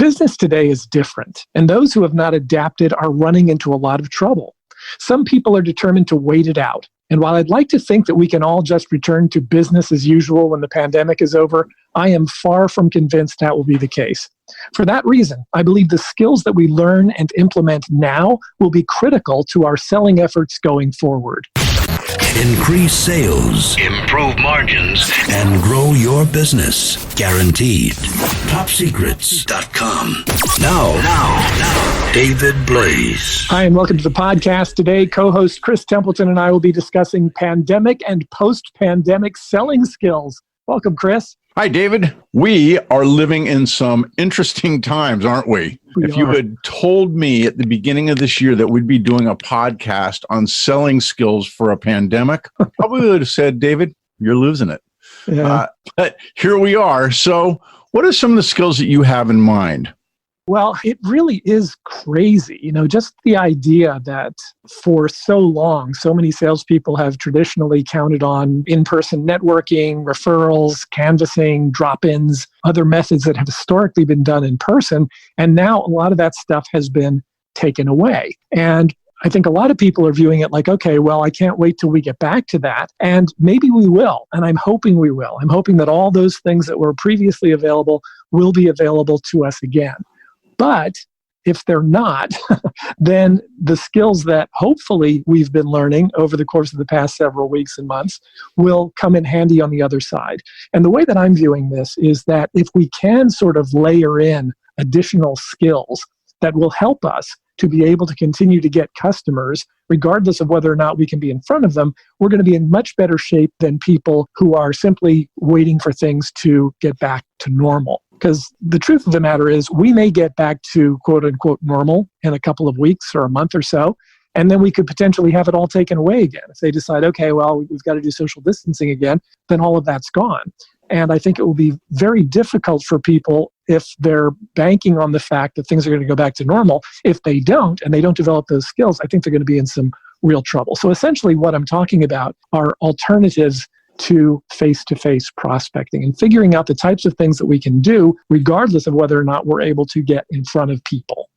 Business today is different, and those who have not adapted are running into a lot of trouble. Some people are determined to wait it out. And while I'd like to think that we can all just return to business as usual when the pandemic is over, I am far from convinced that will be the case. For that reason, I believe the skills that we learn and implement now will be critical to our selling efforts going forward. Increase sales, improve margins, and grow your business. Guaranteed. TopSecrets.com. Now, David Blaise. Hi, and welcome to the podcast. Today, co-host Chris Templeton and I will be discussing pandemic and post-pandemic selling skills. Welcome, Chris. Hi, David. We are living in some interesting times, aren't we? If you had told me at the beginning of this year that we'd be doing a podcast on selling skills for a pandemic, I probably would have said, David, you're losing it. Yeah. But here we are. So what are some of the skills that you have in mind? Well, it really is crazy. Just the idea that for so long, so many salespeople have traditionally counted on in-person networking, referrals, canvassing, drop-ins, other methods that have historically been done in person. And now a lot of that stuff has been taken away. And I think a lot of people are viewing it like, okay, well, I can't wait till we get back to that. And maybe we will. And I'm hoping we will. I'm hoping that all those things that were previously available will be available to us again. But if they're not, then the skills that hopefully we've been learning over the course of the past several weeks and months will come in handy on the other side. And the way that I'm viewing this is that if we can sort of layer in additional skills that will help us to be able to continue to get customers, regardless of whether or not we can be in front of them, we're going to be in much better shape than people who are simply waiting for things to get back to normal. Because the truth of the matter is we may get back to quote unquote normal in a couple of weeks or a month or so, and then we could potentially have it all taken away again. If they decide, okay, well, we've got to do social distancing again, then all of that's gone. And I think it will be very difficult for people if they're banking on the fact that things are going to go back to normal. If they don't, and they don't develop those skills, I think they're going to be in some real trouble. So essentially what I'm talking about are alternatives to face-to-face prospecting and figuring out the types of things that we can do regardless of whether or not we're able to get in front of people.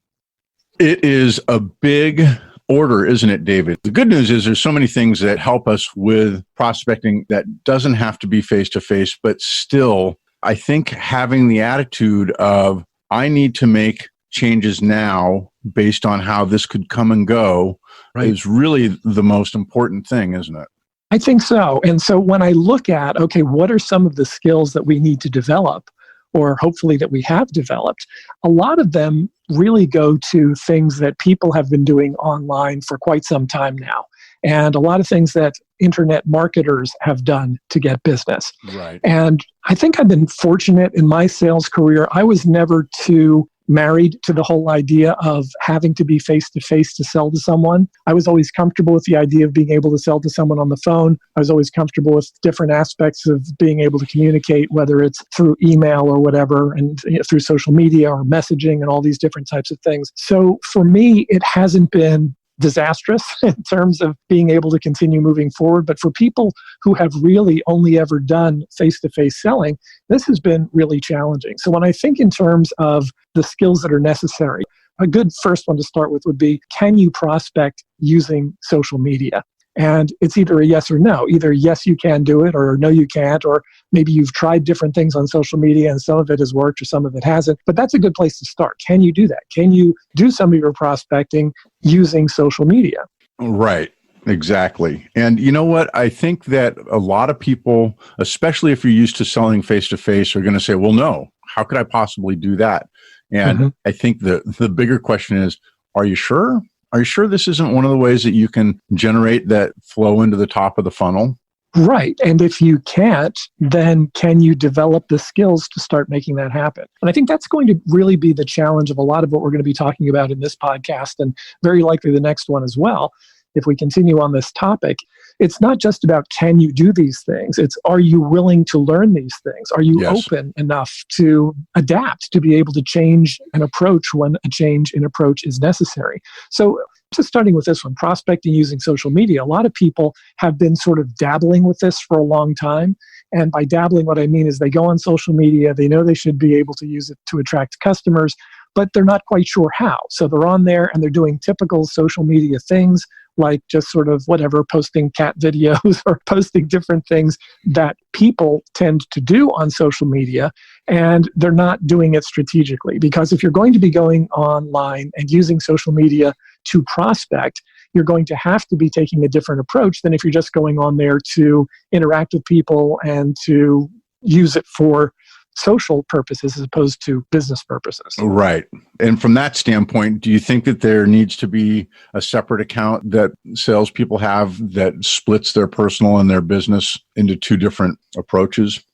It is a big order, isn't it, David? The good news is there's so many things that help us with prospecting that doesn't have to be face-to-face, but still, I think having the attitude of, I need to make changes now based on how this could come and go is really the most important thing, isn't it? I think so. And so when I look at, okay, what are some of the skills that we need to develop, or hopefully that we have developed, a lot of them really go to things that people have been doing online for quite some time now. And a lot of things that internet marketers have done to get business. Right. And I think I've been fortunate in my sales career. I was never too married to the whole idea of having to be face-to-face to sell to someone. I was always comfortable with the idea of being able to sell to someone on the phone. I was always comfortable with different aspects of being able to communicate, whether it's through email or whatever, and through social media or messaging and all these different types of things. So for me, it hasn't been disastrous in terms of being able to continue moving forward. But for people who have really only ever done face-to-face selling, this has been really challenging. So when I think in terms of the skills that are necessary, a good first one to start with would be, can you prospect using social media? And it's either a yes or no. Either yes, you can do it, or no, you can't, or maybe you've tried different things on social media and some of it has worked or some of it hasn't. But that's a good place to start. Can you do that? Can you do some of your prospecting using social media? Right. Exactly. And you know what? I think that a lot of people, especially if you're used to selling face-to-face, are going to say, well, no, how could I possibly do that? And I think the bigger question is, are you sure? Are you sure this isn't one of the ways that you can generate that flow into the top of the funnel? Right. And if you can't, then can you develop the skills to start making that happen? And I think that's going to really be the challenge of a lot of what we're going to be talking about in this podcast, and very likely the next one as well. If we continue on this topic, it's not just about can you do these things, it's are you willing to learn these things? Are you open enough to adapt, to be able to change an approach when a change in approach is necessary? So just starting with this one, prospecting using social media, a lot of people have been sort of dabbling with this for a long time. And by dabbling, what I mean is they go on social media, they know they should be able to use it to attract customers, but they're not quite sure how. So they're on there and they're doing typical social media things like just sort of whatever, posting cat videos or posting different things that people tend to do on social media. And they're not doing it strategically, because if you're going to be going online and using social media to prospect, you're going to have to be taking a different approach than if you're just going on there to interact with people and to use it for social purposes as opposed to business purposes. Right. And from that standpoint, do you think that there needs to be a separate account that salespeople have that splits their personal and their business into two different approaches?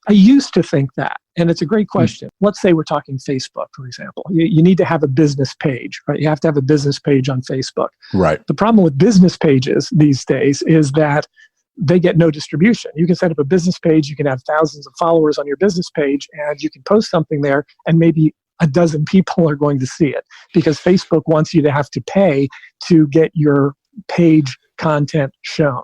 I used to think that, and it's a great question. Let's say we're talking Facebook, for example. You need to have a business page, right? You have to have a business page on Facebook. Right. The problem with business pages these days is that they get no distribution. You can set up a business page, you can have thousands of followers on your business page, and you can post something there, and maybe a dozen people are going to see it, because Facebook wants you to have to pay to get your page content shown.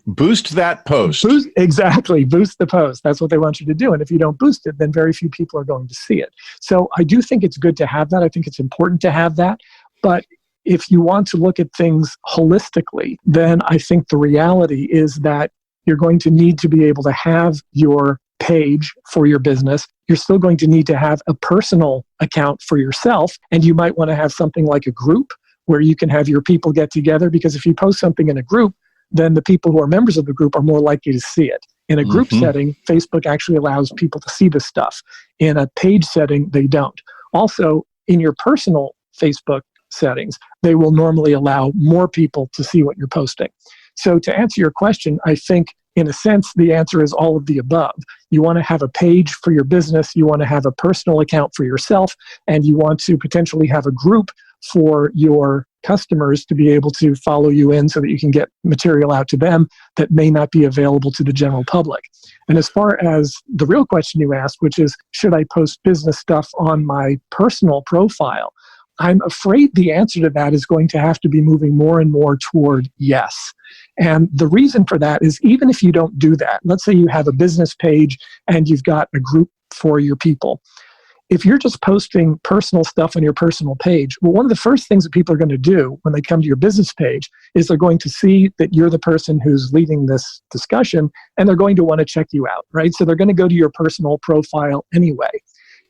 Boost that post. Exactly. Boost the post. That's what they want you to do. And if you don't boost it, then very few people are going to see it. So I do think it's good to have that. I think it's important to have that. But if you want to look at things holistically, then I think the reality is that you're going to need to be able to have your page for your business. You're still going to need to have a personal account for yourself. And you might want to have something like a group where you can have your people get together, because if you post something in a group, then the people who are members of the group are more likely to see it. In a group setting, Facebook actually allows people to see the stuff. In a page setting, they don't. Also, in your personal Facebook settings, they will normally allow more people to see what you're posting. So to answer your question, I think in a sense, the answer is all of the above. You want to have a page for your business, you want to have a personal account for yourself, and you want to potentially have a group for your customers to be able to follow you in so that you can get material out to them that may not be available to the general public. And as far as the real question you asked, which is, should I post business stuff on my personal profile? I'm afraid the answer to that is going to have to be moving more and more toward yes. And the reason for that is, even if you don't do that, let's say you have a business page and you've got a group for your people. If you're just posting personal stuff on your personal page, well, one of the first things that people are going to do when they come to your business page is they're going to see that you're the person who's leading this discussion, and they're going to want to check you out, right? So they're going to go to your personal profile anyway.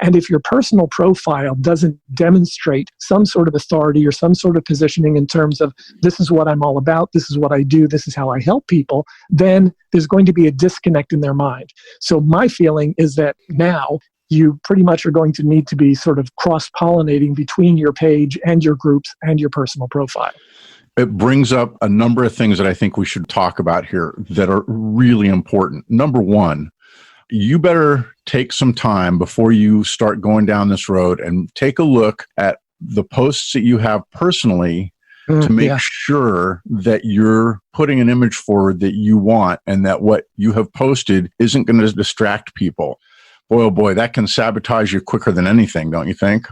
And if your personal profile doesn't demonstrate some sort of authority or some sort of positioning in terms of, this is what I'm all about, this is what I do, this is how I help people, then there's going to be a disconnect in their mind. So my feeling is that now you pretty much are going to need to be sort of cross-pollinating between your page and your groups and your personal profile. It brings up a number of things that I think we should talk about here that are really important. Number one, you better take some time before you start going down this road and take a look at the posts that you have personally to make sure that you're putting an image forward that you want, and that what you have posted isn't going to distract people. Boy, oh boy, that can sabotage you quicker than anything, don't you think?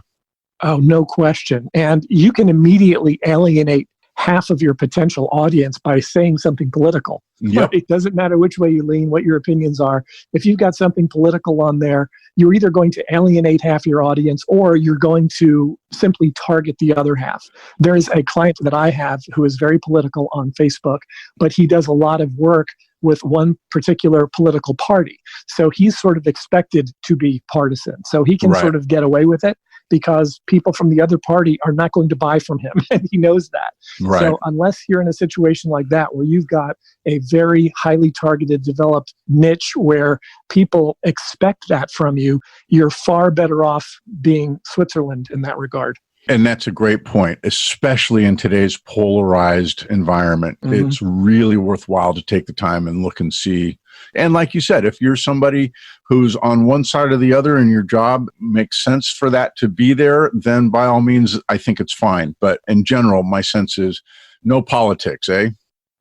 Oh, no question. And you can immediately alienate half of your potential audience by saying something political. Yep. It doesn't matter which way you lean, what your opinions are. If you've got something political on there, you're either going to alienate half your audience, or you're going to simply target the other half. There's a client that I have who is very political on Facebook, but he does a lot of work with one particular political party. So he's sort of expected to be partisan. So he can sort of get away with it because people from the other party are not going to buy from him. And he knows that. Right. So unless you're in a situation like that, where you've got a very highly targeted, developed niche where people expect that from you, you're far better off being Switzerland in that regard. And that's a great point, especially in today's polarized environment. It's really worthwhile to take the time and look and see. And like you said, if you're somebody who's on one side or the other and your job makes sense for that to be there, then by all means, I think it's fine. But in general, my sense is no politics, eh?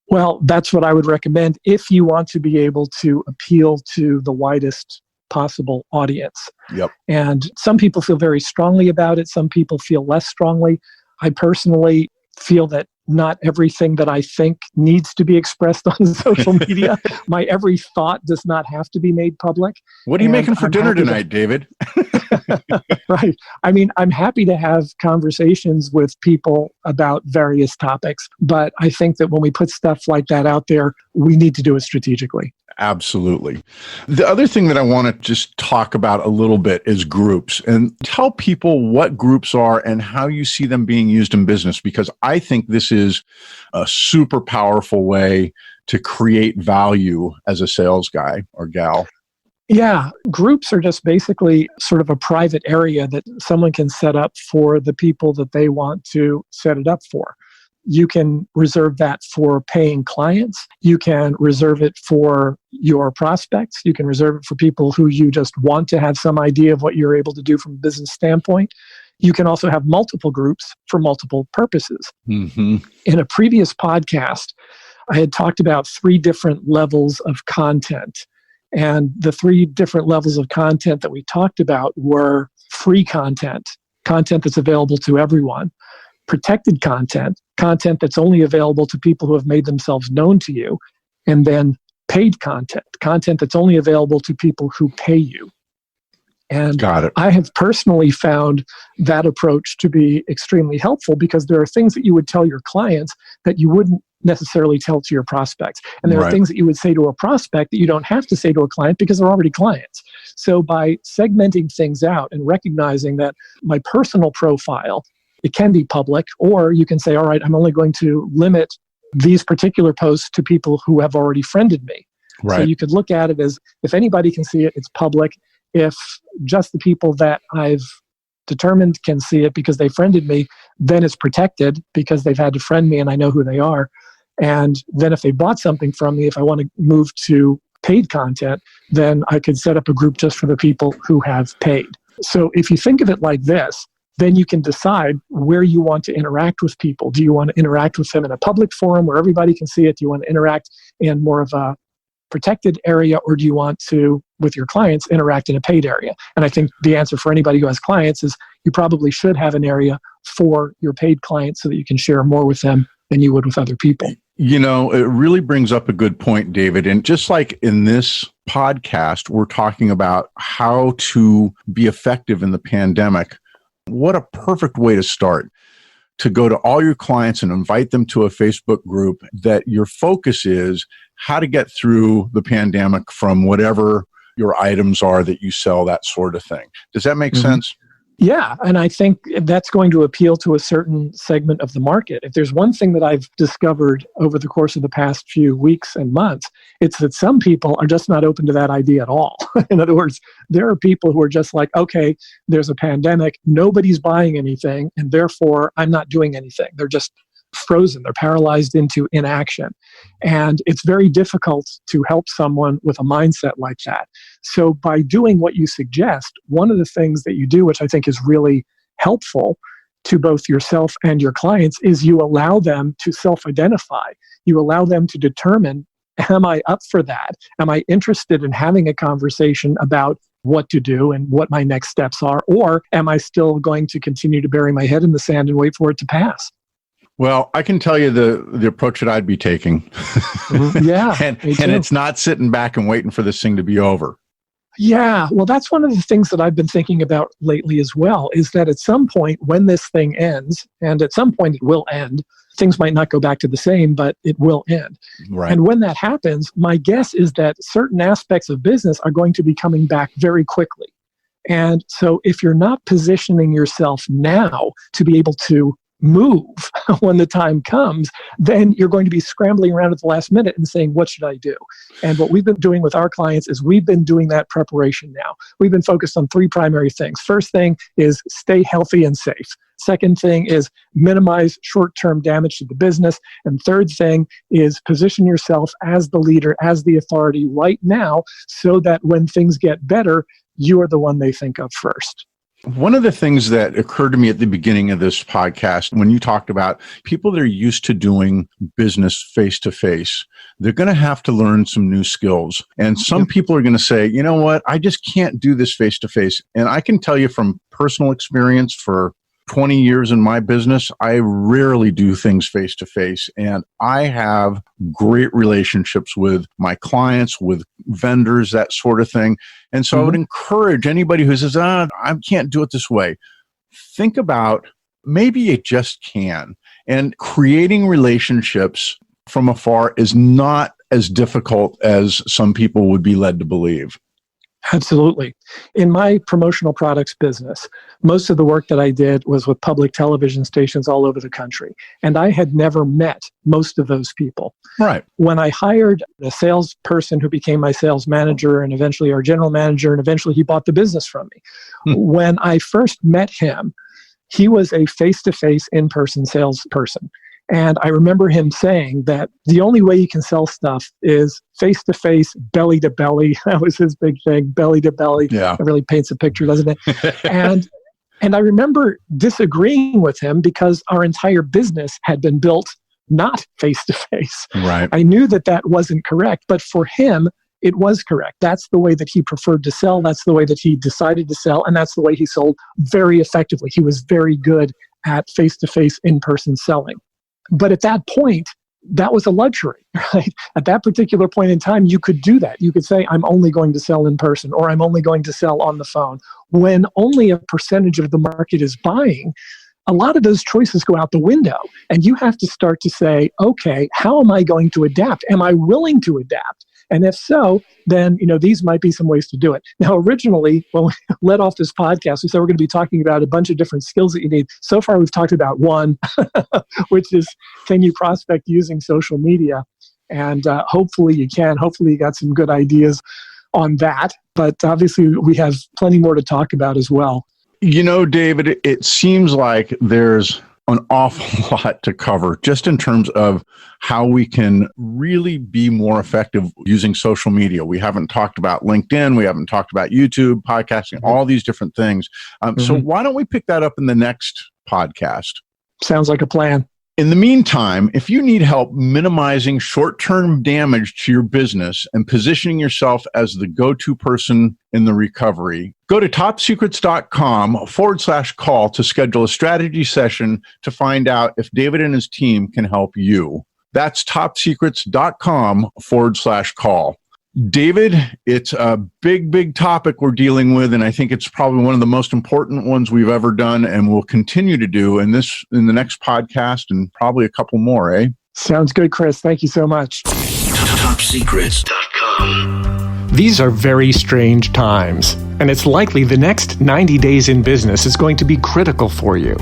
Well, that's what I would recommend if you want to be able to appeal to the widest possible audience. Yep. And some people feel very strongly about it. Some people feel less strongly. I personally feel that not everything that I think needs to be expressed on social media. My every thought does not have to be made public. What are you making for dinner tonight, David? Right. I mean, I'm happy to have conversations with people about various topics, but I think that when we put stuff like that out there, we need to do it strategically. Absolutely. The other thing that I want to just talk about a little bit is groups, and tell people what groups are and how you see them being used in business, because I think this is a super powerful way to create value as a sales guy or gal. Yeah, groups are just basically sort of a private area that someone can set up for the people that they want to set it up for. You can reserve that for paying clients. You can reserve it for your prospects. You can reserve it for people who you just want to have some idea of what you're able to do from a business standpoint. You can also have multiple groups for multiple purposes. Mm-hmm. In a previous podcast, I had talked about 3 different levels of content. And the 3 different levels of content that we talked about were free content, content that's available to everyone; protected content, content that's only available to people who have made themselves known to you; and then paid content, content that's only available to people who pay you. And Got it. I have personally found that approach to be extremely helpful, because there are things that you would tell your clients that you wouldn't necessarily tell to your prospects. And there are things that you would say to a prospect that you don't have to say to a client because they're already clients. So by segmenting things out and recognizing that my personal profile, it can be public, or you can say, all right, I'm only going to limit these particular posts to people who have already friended me. Right. So you could look at it as, if anybody can see it, it's public. If just the people that I've determined can see it because they friended me, then it's protected because they've had to friend me and I know who they are. And then if they bought something from me, if I want to move to paid content, then I could set up a group just for the people who have paid. So if you think of it like this, then you can decide where you want to interact with people. Do you want to interact with them in a public forum where everybody can see it? Do you want to interact in more of a protected area, or do you want to, with your clients, interact in a paid area? And I think the answer for anybody who has clients is you probably should have an area for your paid clients so that you can share more with them than you would with other people. You know, it really brings up a good point, David. And just like in this podcast, we're talking about how to be effective in the pandemic. What a perfect way to start, to go to all your clients and invite them to a Facebook group that your focus is how to get through the pandemic from whatever your items are that you sell, that sort of thing. Does that make sense? Yeah, and I think that's going to appeal to a certain segment of the market. If there's one thing that I've discovered over the course of the past few weeks and months, it's that some people are just not open to that idea at all. In other words, there are people who are just like, okay, there's a pandemic, nobody's buying anything, and therefore I'm not doing anything. They're just frozen. They're paralyzed into inaction. And it's very difficult to help someone with a mindset like that. So by doing what you suggest, one of the things that you do, which I think is really helpful to both yourself and your clients, is you allow them to self-identify. You allow them to determine, am I up for that? Am I interested in having a conversation about what to do and what my next steps are? Or am I still going to continue to bury my head in the sand and wait for it to pass? Well, I can tell you the approach that I'd be taking. Yeah. and it's not sitting back and waiting for this thing to be over. Yeah. Well, that's one of the things that I've been thinking about lately as well, is that at some point when this thing ends, and at some point it will end, things might not go back to the same, but it will end. Right. And when that happens, my guess is that certain aspects of business are going to be coming back very quickly. And so if you're not positioning yourself now to be able to move when the time comes, then you're going to be scrambling around at the last minute and saying, what should I do? And what we've been doing with our clients is we've been doing that preparation now. We've been focused on 3 primary things. First thing is stay healthy and safe. Second thing is minimize short-term damage to the business. And third thing is position yourself as the leader, as the authority right now, so that when things get better, you are the one they think of first. One of the things that occurred to me at the beginning of this podcast, when you talked about people that are used to doing business face-to-face, they're going to have to learn some new skills. And some people are going to say, you know what, I just can't do this face-to-face. And I can tell you from personal experience for 20 years in my business, I rarely do things face to face. And I have great relationships with my clients, with vendors, that sort of thing. And so I would encourage anybody who says, I can't do it this way. Think about maybe you just can. And creating relationships from afar is not as difficult as some people would be led to believe. Absolutely. In my promotional products business, most of the work that I did was with public television stations all over the country. And I had never met most of those people. Right. When I hired a salesperson who became my sales manager and eventually our general manager, and eventually he bought the business from me. When I first met him, he was a face-to-face, in-person salesperson. And I remember him saying that the only way you can sell stuff is face-to-face, belly-to-belly. That was his big thing, belly-to-belly. Yeah. It really paints a picture, doesn't it? And I remember disagreeing with him because our entire business had been built not face-to-face. Right. I knew that that wasn't correct, but for him, it was correct. That's the way that he preferred to sell. That's the way that he decided to sell. And that's the way he sold very effectively. He was very good at face-to-face, in-person selling. But at that point, that was a luxury, right? At that particular point in time, you could do that. You could say, I'm only going to sell in person, or I'm only going to sell on the phone. When only a percentage of the market is buying, a lot of those choices go out the window. And you have to start to say, okay, how am I going to adapt? Am I willing to adapt? And if so, then, these might be some ways to do it. Now, originally, when we led off this podcast, we said we're going to be talking about a bunch of different skills that you need. So far, we've talked about one, which is, can you prospect using social media? And hopefully you can. Hopefully you got some good ideas on that. But obviously, we have plenty more to talk about as well. David, it seems like there's an awful lot to cover just in terms of how we can really be more effective using social media. We haven't talked about LinkedIn. We haven't talked about YouTube, podcasting, all these different things. So why don't we pick that up in the next podcast? Sounds like a plan. In the meantime, if you need help minimizing short-term damage to your business and positioning yourself as the go-to person in the recovery, go to topsecrets.com/call to schedule a strategy session to find out if David and his team can help you. That's topsecrets.com/call. David, it's a big, big topic we're dealing with, and I think it's probably one of the most important ones we've ever done and will continue to do in the next podcast and probably a couple more, eh? Sounds good, Chris. Thank you so much. Topsecrets.com. These are very strange times, and it's likely the next 90 days in business is going to be critical for you.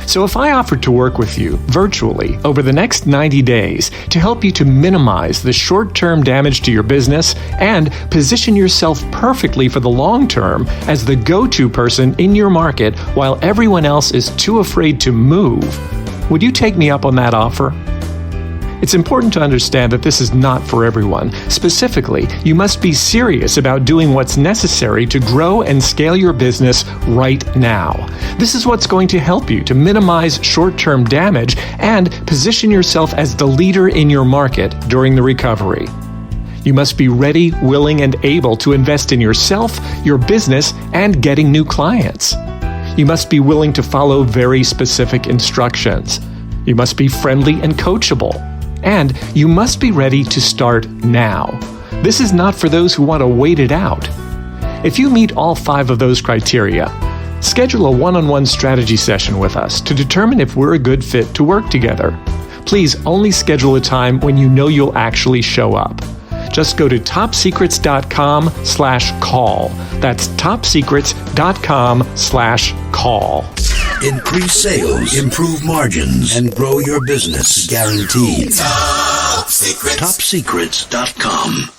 So if I offered to work with you virtually over the next 90 days to help you to minimize the short-term damage to your business and position yourself perfectly for the long term as the go-to person in your market while everyone else is too afraid to move, would you take me up on that offer? It's important to understand that this is not for everyone. Specifically, you must be serious about doing what's necessary to grow and scale your business right now. This is what's going to help you to minimize short-term damage and position yourself as the leader in your market during the recovery. You must be ready, willing, and able to invest in yourself, your business, and getting new clients. You must be willing to follow very specific instructions. You must be friendly and coachable. And you must be ready to start now. This is not for those who want to wait it out. If you meet all 5 of those criteria, schedule a one-on-one strategy session with us to determine if we're a good fit to work together. Please only schedule a time when you know you'll actually show up. Just go to topsecrets.com/call. That's topsecrets.com/call. Increase sales, improve margins, and grow your business guaranteed. Top Secrets.com.